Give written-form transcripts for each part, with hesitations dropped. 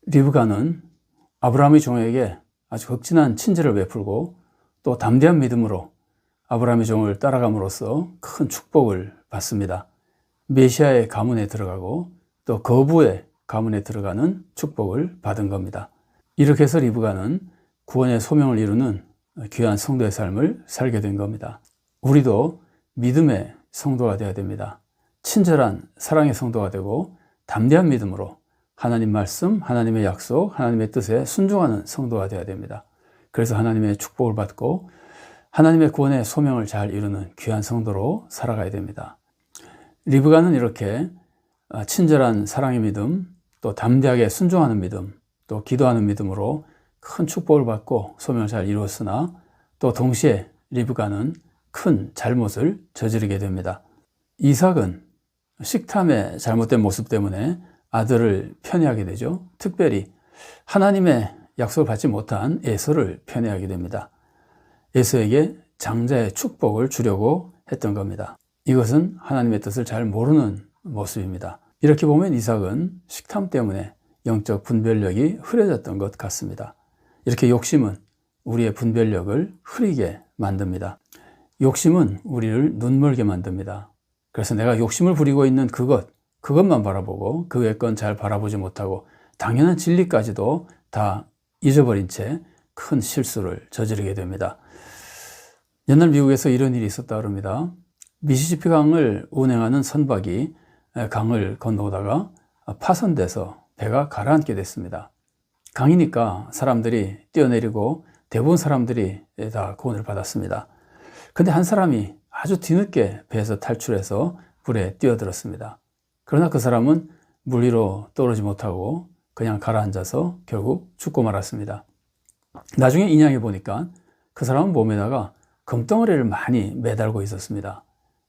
리브가는 아브라함의 종에게 아주 극진한 친절을 베풀고 또 담대한 믿음으로 아브라함의 종을 따라감으로써 큰 축복을 받습니다. 메시아의 가문에 들어가고 또 거부의 가문에 들어가는 축복을 받은 겁니다. 이렇게 해서 리브가는 구원의 소명을 이루는 귀한 성도의 삶을 살게 된 겁니다. 우리도 믿음의 성도가 되어야 됩니다. 친절한 사랑의 성도가 되고 담대한 믿음으로 하나님 말씀, 하나님의 약속, 하나님의 뜻에 순종하는 성도가 되어야 됩니다. 그래서 하나님의 축복을 받고 하나님의 구원의 소명을 잘 이루는 귀한 성도로 살아가야 됩니다. 리브가는 이렇게 친절한 사랑의 믿음, 또 담대하게 순종하는 믿음, 또 기도하는 믿음으로 큰 축복을 받고 소명을 잘 이루었으나 또 동시에 리브가는 큰 잘못을 저지르게 됩니다. 이삭은 식탐의 잘못된 모습 때문에 아들을 편애하게 되죠. 특별히 하나님의 약속을 받지 못한 에서를 편애하게 됩니다. 에서에게 장자의 축복을 주려고 했던 겁니다. 이것은 하나님의 뜻을 잘 모르는 모습입니다. 이렇게 보면 이삭은 식탐 때문에 영적 분별력이 흐려졌던 것 같습니다. 이렇게 욕심은 우리의 분별력을 흐리게 만듭니다. 욕심은 우리를 눈멀게 만듭니다. 그래서 내가 욕심을 부리고 있는 그것만 바라보고 그 외의 건 잘 바라보지 못하고 당연한 진리까지도 다 잊어버린 채 큰 실수를 저지르게 됩니다. 옛날 미국에서 이런 일이 있었다고 합니다. 미시시피 강을 운행하는 선박이 강을 건너오다가 파손돼서 배가 가라앉게 됐습니다. 강이니까 사람들이 뛰어내리고 대부분 사람들이 다 구원을 받았습니다. 근데 한 사람이 아주 뒤늦게 배에서 탈출해서 불에 뛰어들었습니다. 그러나 그 사람은 물 위로 떠오르지 못하고 그냥 가라앉아서 결국 죽고 말았습니다. 나중에 인양해 보니까 그 사람은 몸에다가 금덩어리를 많이 매달고 있었습니다.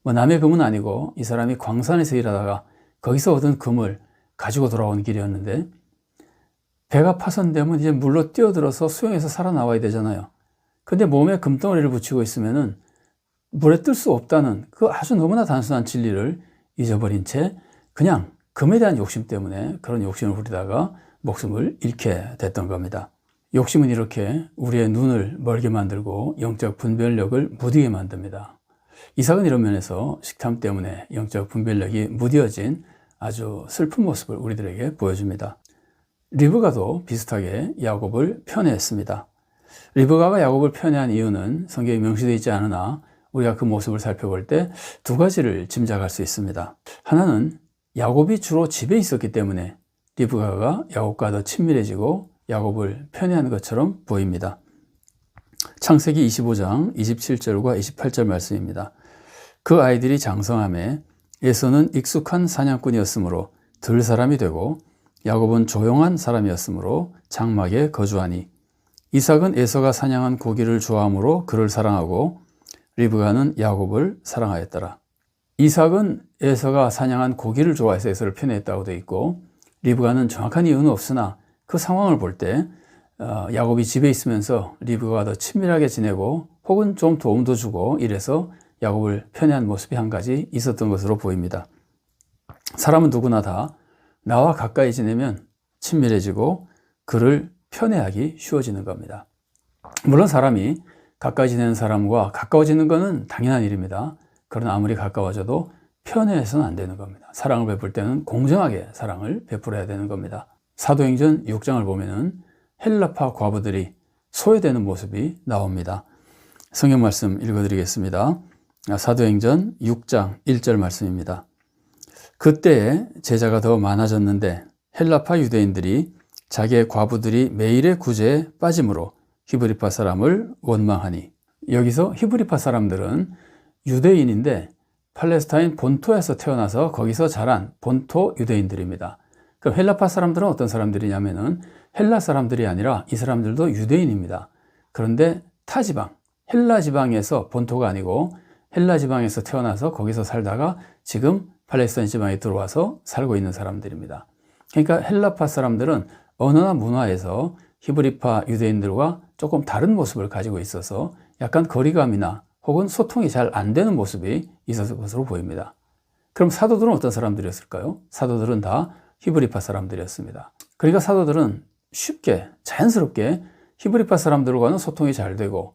남의 금은 아니고 이 사람이 광산에서 일하다가 거기서 얻은 금을 가지고 돌아온 길이었는데 배가 파손되면 이제 물로 뛰어들어서 수영해서 살아나와야 되잖아요. 근데 몸에 금덩어리를 붙이고 있으면은 물에 뜰 수 없다는 그 아주 너무나 단순한 진리를 잊어버린 채 그냥 금에 대한 욕심 때문에 그런 욕심을 부리다가 목숨을 잃게 됐던 겁니다. 욕심은 이렇게 우리의 눈을 멀게 만들고 영적 분별력을 무디게 만듭니다. 이삭은 이런 면에서 식탐 때문에 영적 분별력이 무디어진 아주 슬픈 모습을 우리들에게 보여줍니다. 리브가도 비슷하게 야곱을 편애했습니다. 리브가가 야곱을 편애한 이유는 성경에 명시되어 있지 않으나 우리가 그 모습을 살펴볼 때 두 가지를 짐작할 수 있습니다. 하나는 야곱이 주로 집에 있었기 때문에 리브가가 야곱과 더 친밀해지고 야곱을 편애하는 것처럼 보입니다. 창세기 25장 27절과 28절 말씀입니다. 그 아이들이 장성함에 에서는 익숙한 사냥꾼이었으므로 들 사람이 되고 야곱은 조용한 사람이었으므로 장막에 거주하니 이삭은 에서가 사냥한 고기를 좋아하므로 그를 사랑하고 리브가는 야곱을 사랑하였더라. 이삭은 에서가 사냥한 고기를 좋아해서 에서를 편애했다고 되어 있고 리브가는 정확한 이유는 없으나 그 상황을 볼 때 야곱이 집에 있으면서 리브가와 더 친밀하게 지내고 혹은 좀 도움도 주고 이래서 야곱을 편애한 모습이 한 가지 있었던 것으로 보입니다. 사람은 누구나 다 나와 가까이 지내면 친밀해지고 그를 편애하기 쉬워지는 겁니다. 물론 사람이 가까이 지내는 사람과 가까워지는 것은 당연한 일입니다. 그러나 아무리 가까워져도 편애해서는 안 되는 겁니다. 사랑을 베풀 때는 공정하게 사랑을 베풀어야 되는 겁니다. 사도행전 6장을 보면은 헬라파 과부들이 소외되는 모습이 나옵니다. 성경 말씀 읽어드리겠습니다. 사도행전 6장 1절 말씀입니다. 그때에 제자가 더 많아졌는데 헬라파 유대인들이 자기의 과부들이 매일의 구제에 빠짐으로 히브리파 사람을 원망하니, 여기서 히브리파 사람들은 유대인인데 팔레스타인 본토에서 태어나서 거기서 자란 본토 유대인들입니다. 그럼 헬라파 사람들은 어떤 사람들이냐면은 헬라 사람들이 아니라 이 사람들도 유대인입니다. 그런데 타 지방, 헬라 지방에서 본토가 아니고 헬라 지방에서 태어나서 거기서 살다가 지금 팔레스타인 지방에 들어와서 살고 있는 사람들입니다. 그러니까 헬라파 사람들은 언어나 문화에서 히브리파 유대인들과 조금 다른 모습을 가지고 있어서 약간 거리감이나 혹은 소통이 잘 안 되는 모습이 있었을 것으로 보입니다. 그럼 사도들은 어떤 사람들이었을까요? 사도들은 다 히브리파 사람들이었습니다. 그러니까 사도들은 쉽게 자연스럽게 히브리파 사람들과는 소통이 잘 되고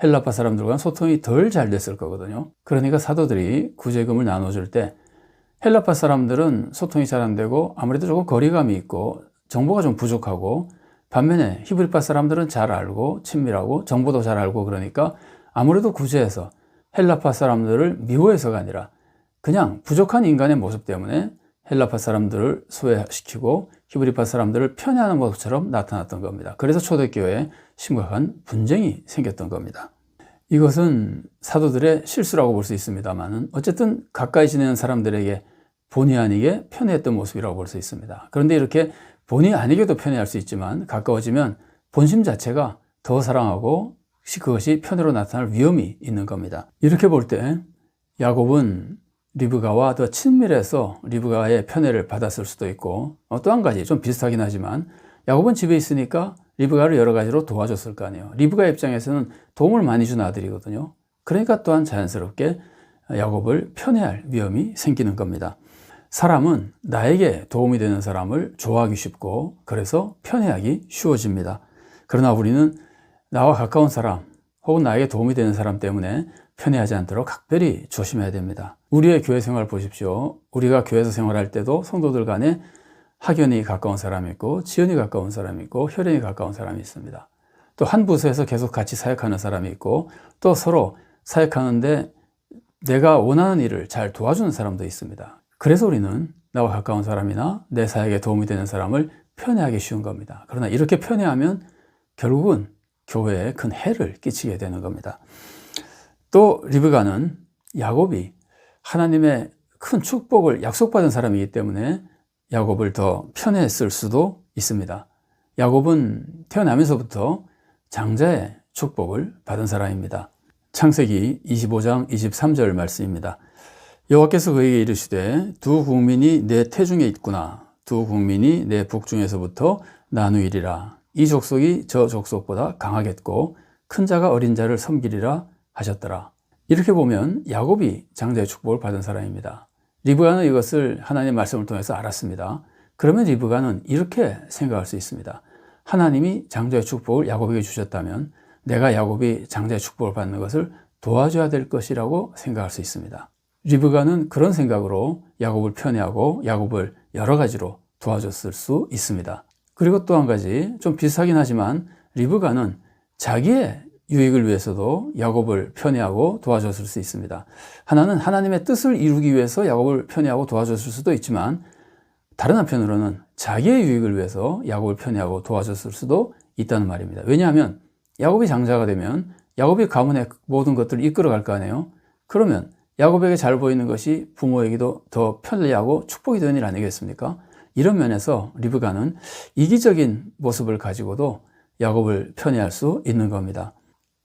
헬라파 사람들과는 소통이 덜 잘 됐을 거거든요. 그러니까 사도들이 구제금을 나눠줄 때 헬라파 사람들은 소통이 잘 안 되고 아무래도 조금 거리감이 있고 정보가 좀 부족하고, 반면에 히브리파 사람들은 잘 알고 친밀하고 정보도 잘 알고, 그러니까 아무래도 구제해서 헬라파 사람들을 미워해서가 아니라 그냥 부족한 인간의 모습 때문에 헬라파 사람들을 소외시키고 히브리파 사람들을 편애하는 모습처럼 나타났던 겁니다. 그래서 초대교회에 심각한 분쟁이 생겼던 겁니다. 이것은 사도들의 실수라고 볼 수 있습니다만 어쨌든 가까이 지내는 사람들에게 본의 아니게 편애했던 모습이라고 볼 수 있습니다. 그런데 이렇게 본의 아니게도 편애할 수 있지만 가까워지면 본심 자체가 더 사랑하고 그것이 편애로 나타날 위험이 있는 겁니다. 이렇게 볼 때 야곱은 리브가와 더 친밀해서 리브가의 편애를 받았을 수도 있고, 또 한 가지 좀 비슷하긴 하지만 야곱은 집에 있으니까 리브가를 여러 가지로 도와줬을 거 아니에요. 리브가 입장에서는 도움을 많이 준 아들이거든요. 그러니까 또한 자연스럽게 야곱을 편애할 위험이 생기는 겁니다. 사람은 나에게 도움이 되는 사람을 좋아하기 쉽고 그래서 편애하기 쉬워집니다. 그러나 우리는 나와 가까운 사람 혹은 나에게 도움이 되는 사람 때문에 편애하지 않도록 각별히 조심해야 됩니다. 우리의 교회 생활 보십시오. 우리가 교회에서 생활할 때도 성도들 간에 학연이 가까운 사람이 있고 지연이 가까운 사람이 있고 혈연이 가까운 사람이 있습니다. 또 한 부서에서 계속 같이 사역하는 사람이 있고 또 서로 사역하는데 내가 원하는 일을 잘 도와주는 사람도 있습니다. 그래서 우리는 나와 가까운 사람이나 내 사역에 도움이 되는 사람을 편애하기 쉬운 겁니다. 그러나 이렇게 편애하면 결국은 교회에 큰 해를 끼치게 되는 겁니다. 또 리브가는 야곱이 하나님의 큰 축복을 약속받은 사람이기 때문에 야곱을 더 편애했을 수도 있습니다. 야곱은 태어나면서부터 장자의 축복을 받은 사람입니다. 창세기 25장 23절 말씀입니다. 여호와께서 그에게 이르시되 두 국민이 내 태중에 있구나. 두 국민이 내 북중에서부터 나누이리라. 이 족속이 저 족속보다 강하겠고 큰 자가 어린 자를 섬기리라 하셨더라. 이렇게 보면 야곱이 장자의 축복을 받은 사람입니다. 리브가는 이것을 하나님의 말씀을 통해서 알았습니다. 그러면 리브가는 이렇게 생각할 수 있습니다. 하나님이 장자의 축복을 야곱에게 주셨다면 내가 야곱이 장자의 축복을 받는 것을 도와줘야 될 것이라고 생각할 수 있습니다. 리브가는 그런 생각으로 야곱을 편애하고 야곱을 여러 가지로 도와줬을 수 있습니다. 그리고 또 한 가지 좀 비슷하긴 하지만 리브가는 자기의 유익을 위해서도 야곱을 편애하고 도와줬을 수 있습니다. 하나는 하나님의 뜻을 이루기 위해서 야곱을 편애하고 도와줬을 수도 있지만 다른 한편으로는 자기의 유익을 위해서 야곱을 편애하고 도와줬을 수도 있다는 말입니다. 왜냐하면 야곱이 장자가 되면 야곱이 가문의 모든 것들을 이끌어갈 거 아니에요. 그러면 야곱에게 잘 보이는 것이 부모에게도 더 편리하고 축복이 되는 일 아니겠습니까? 이런 면에서 리브가는 이기적인 모습을 가지고도 야곱을 편애할 수 있는 겁니다.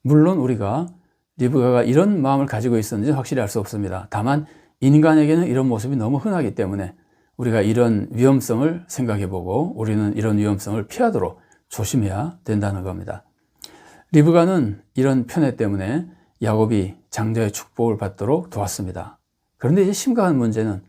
물론 우리가 리브가가 이런 마음을 가지고 있었는지 확실히 알 수 없습니다. 다만 인간에게는 이런 모습이 너무 흔하기 때문에 우리가 이런 위험성을 생각해보고 우리는 이런 위험성을 피하도록 조심해야 된다는 겁니다. 리브가는 이런 편애 때문에 야곱이 장자의 축복을 받도록 도왔습니다. 그런데 이제 심각한 문제는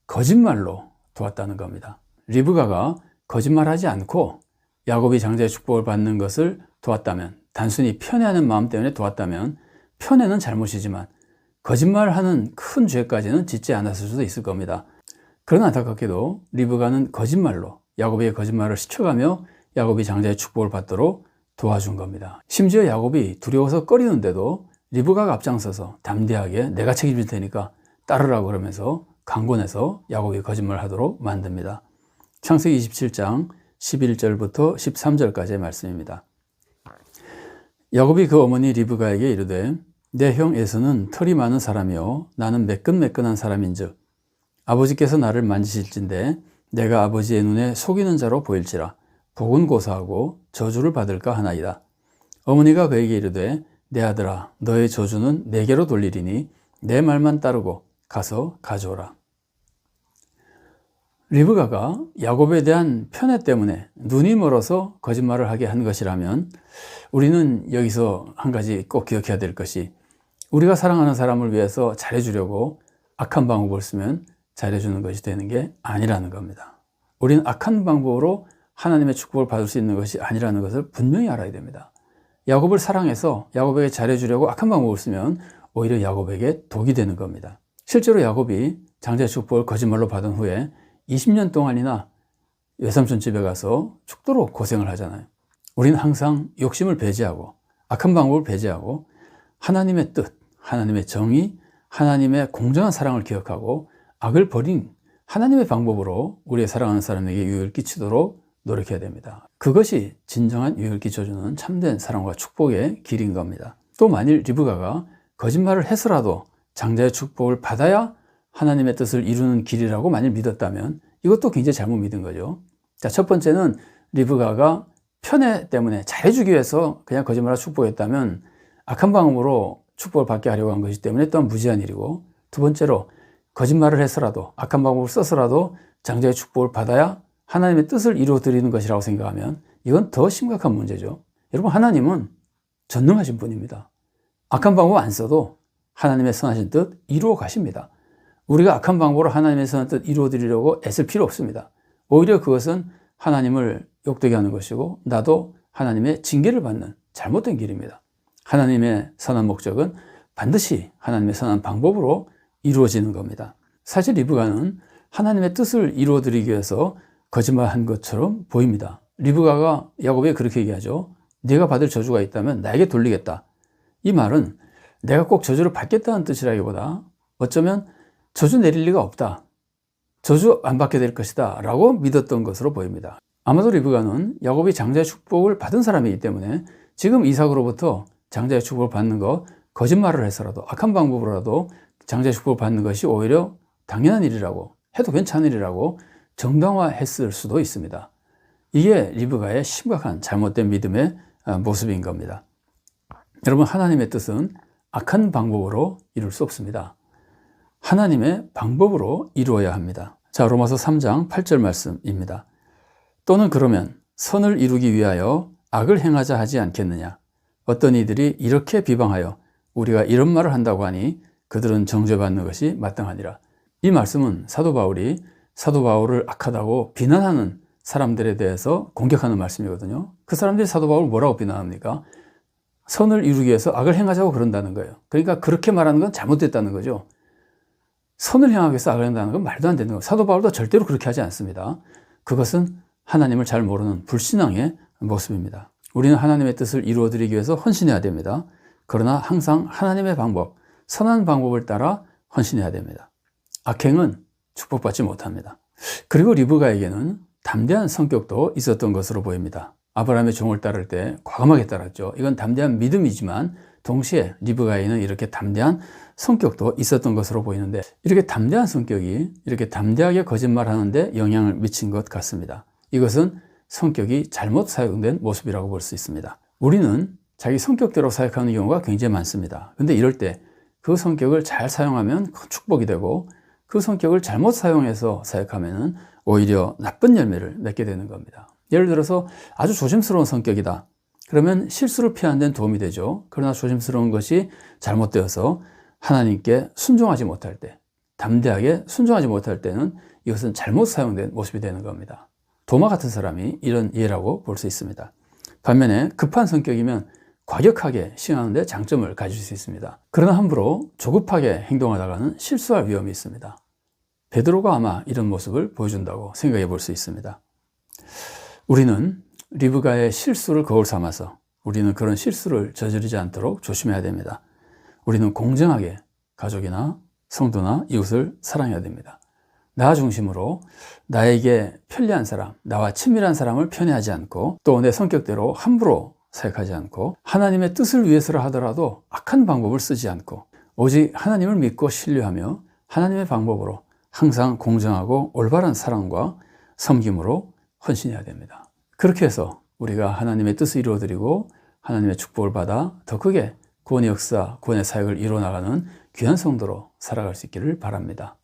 거짓말로 도왔다는 겁니다. 리브가가 거짓말하지 않고 야곱이 장자의 축복을 받는 것을 도왔다면, 단순히 편애하는 마음 때문에 도왔다면 편애는 잘못이지만 거짓말하는 큰 죄까지는 짓지 않았을 수도 있을 겁니다. 그러나 안타깝게도 리브가는 거짓말로 야곱에게 거짓말을 시켜가며 야곱이 장자의 축복을 받도록 도와준 겁니다. 심지어 야곱이 두려워서 꺼리는데도 리브가가 앞장서서 담대하게 내가 책임질 테니까 따르라고 그러면서 강권해서 야곱이 거짓말하도록 만듭니다. 창세기 27장 11절부터 13절까지의 말씀입니다. 야곱이 그 어머니 리브가에게 이르되 내 형 에서는 털이 많은 사람이요 나는 매끈매끈한 사람인즉 아버지께서 나를 만지실진데 내가 아버지의 눈에 속이는 자로 보일지라 복은 고사하고 저주를 받을까 하나이다. 어머니가 그에게 이르되 내 아들아 너의 저주는 내게로 돌리리니 내 말만 따르고 가서 가져오라. 리브가가 야곱에 대한 편애 때문에 눈이 멀어서 거짓말을 하게 한 것이라면 우리는 여기서 한 가지 꼭 기억해야 될 것이 우리가 사랑하는 사람을 위해서 잘해주려고 악한 방법을 쓰면 잘해주는 것이 되는 게 아니라는 겁니다. 우리는 악한 방법으로 하나님의 축복을 받을 수 있는 것이 아니라는 것을 분명히 알아야 됩니다. 야곱을 사랑해서 야곱에게 잘해주려고 악한 방법을 쓰면 오히려 야곱에게 독이 되는 겁니다. 실제로 야곱이 장자의 축복을 거짓말로 받은 후에 20년 동안이나 외삼촌 집에 가서 죽도록 고생을 하잖아요. 우리는 항상 욕심을 배제하고 악한 방법을 배제하고 하나님의 뜻, 하나님의 정의, 하나님의 공정한 사랑을 기억하고 악을 버린 하나님의 방법으로 우리의 사랑하는 사람에게 유익을 끼치도록 노력해야 됩니다. 그것이 진정한 유익을 끼쳐주는 참된 사랑과 축복의 길인 겁니다. 또 만일 리브가가 거짓말을 해서라도 장자의 축복을 받아야 하나님의 뜻을 이루는 길이라고 만일 믿었다면 이것도 굉장히 잘못 믿은 거죠. 자, 첫 번째는 리브가가 편애 때문에 잘해주기 위해서 그냥 거짓말을 축복했다면 악한 방법으로 축복을 받게 하려고 한 것이기 때문에 또한 무지한 일이고, 두 번째로 거짓말을 해서라도 악한 방법을 써서라도 장자의 축복을 받아야 하나님의 뜻을 이루어드리는 것이라고 생각하면 이건 더 심각한 문제죠. 여러분, 하나님은 전능하신 분입니다. 악한 방법 안 써도 하나님의 선하신 뜻 이루어 가십니다. 우리가 악한 방법으로 하나님의 선한 뜻 이루어드리려고 애쓸 필요 없습니다. 오히려 그것은 하나님을 욕되게 하는 것이고 나도 하나님의 징계를 받는 잘못된 길입니다. 하나님의 선한 목적은 반드시 하나님의 선한 방법으로 이루어지는 겁니다. 사실 리브가는 하나님의 뜻을 이루어드리기 위해서 거짓말한 것처럼 보입니다. 리브가가 야곱에게 그렇게 얘기하죠. 네가 받을 저주가 있다면 나에게 돌리겠다. 이 말은 내가 꼭 저주를 받겠다는 뜻이라기보다 어쩌면 저주 내릴 리가 없다, 저주 안 받게 될 것이다 라고 믿었던 것으로 보입니다. 아마도 리브가는 야곱이 장자의 축복을 받은 사람이기 때문에 지금 이삭으로부터 장자의 축복을 받는 것, 거짓말을 해서라도 악한 방법으로라도 장자의 축복을 받는 것이 오히려 당연한 일이라고, 해도 괜찮은 일이라고 정당화했을 수도 있습니다. 이게 리브가의 심각한 잘못된 믿음의 모습인 겁니다. 여러분, 하나님의 뜻은 악한 방법으로 이룰 수 없습니다. 하나님의 방법으로 이루어야 합니다. 자, 로마서 3장 8절 말씀입니다. 또는 그러면 선을 이루기 위하여 악을 행하자 하지 않겠느냐? 어떤 이들이 이렇게 비방하여 우리가 이런 말을 한다고 하니 그들은 정죄받는 것이 마땅하니라. 이 말씀은 사도 바울을 악하다고 비난하는 사람들에 대해서 공격하는 말씀이거든요. 그 사람들이 사도 바울을 뭐라고 비난합니까? 선을 이루기 위해서 악을 행하자고 그런다는 거예요. 그러니까 그렇게 말하는 건 잘못됐다는 거죠. 선을 향하기 위해서 악을 한다는 건 말도 안 되는 거예요. 사도 바울도 절대로 그렇게 하지 않습니다. 그것은 하나님을 잘 모르는 불신앙의 모습입니다. 우리는 하나님의 뜻을 이루어드리기 위해서 헌신해야 됩니다. 그러나 항상 하나님의 방법, 선한 방법을 따라 헌신해야 됩니다. 악행은 축복받지 못합니다. 그리고 리브가에게는 담대한 성격도 있었던 것으로 보입니다. 아브라함의 종을 따를 때 과감하게 따랐죠. 이건 담대한 믿음이지만 동시에 리브가에는 이렇게 담대한 성격도 있었던 것으로 보이는데, 이렇게 담대한 성격이 이렇게 담대하게 거짓말하는데 영향을 미친 것 같습니다. 이것은 성격이 잘못 사용된 모습이라고 볼 수 있습니다. 우리는 자기 성격대로 사역하는 경우가 굉장히 많습니다. 근데 이럴 때 그 성격을 잘 사용하면 큰 축복이 되고, 그 성격을 잘못 사용해서 사역하면 오히려 나쁜 열매를 맺게 되는 겁니다. 예를 들어서 아주 조심스러운 성격이다. 그러면 실수를 피하는 데는 도움이 되죠. 그러나 조심스러운 것이 잘못되어서 하나님께 순종하지 못할 때, 담대하게 순종하지 못할 때는 이것은 잘못 사용된 모습이 되는 겁니다. 도마 같은 사람이 이런 예라고 볼 수 있습니다. 반면에 급한 성격이면 과격하게 시행하는 데 장점을 가질 수 있습니다. 그러나 함부로 조급하게 행동하다가는 실수할 위험이 있습니다. 베드로가 아마 이런 모습을 보여준다고 생각해 볼 수 있습니다. 우리는 리브가의 실수를 거울 삼아서 우리는 그런 실수를 저지르지 않도록 조심해야 됩니다. 우리는 공정하게 가족이나 성도나 이웃을 사랑해야 됩니다. 나 중심으로 나에게 편리한 사람, 나와 친밀한 사람을 편애하지 않고, 또 내 성격대로 함부로 사역하지 않고, 하나님의 뜻을 위해서라 하더라도 악한 방법을 쓰지 않고, 오직 하나님을 믿고 신뢰하며 하나님의 방법으로 항상 공정하고 올바른 사랑과 섬김으로 헌신해야 됩니다. 그렇게 해서 우리가 하나님의 뜻을 이루어드리고 하나님의 축복을 받아 더 크게 구원의 역사, 구원의 사역을 이루어나가는 귀한 성도로 살아갈 수 있기를 바랍니다.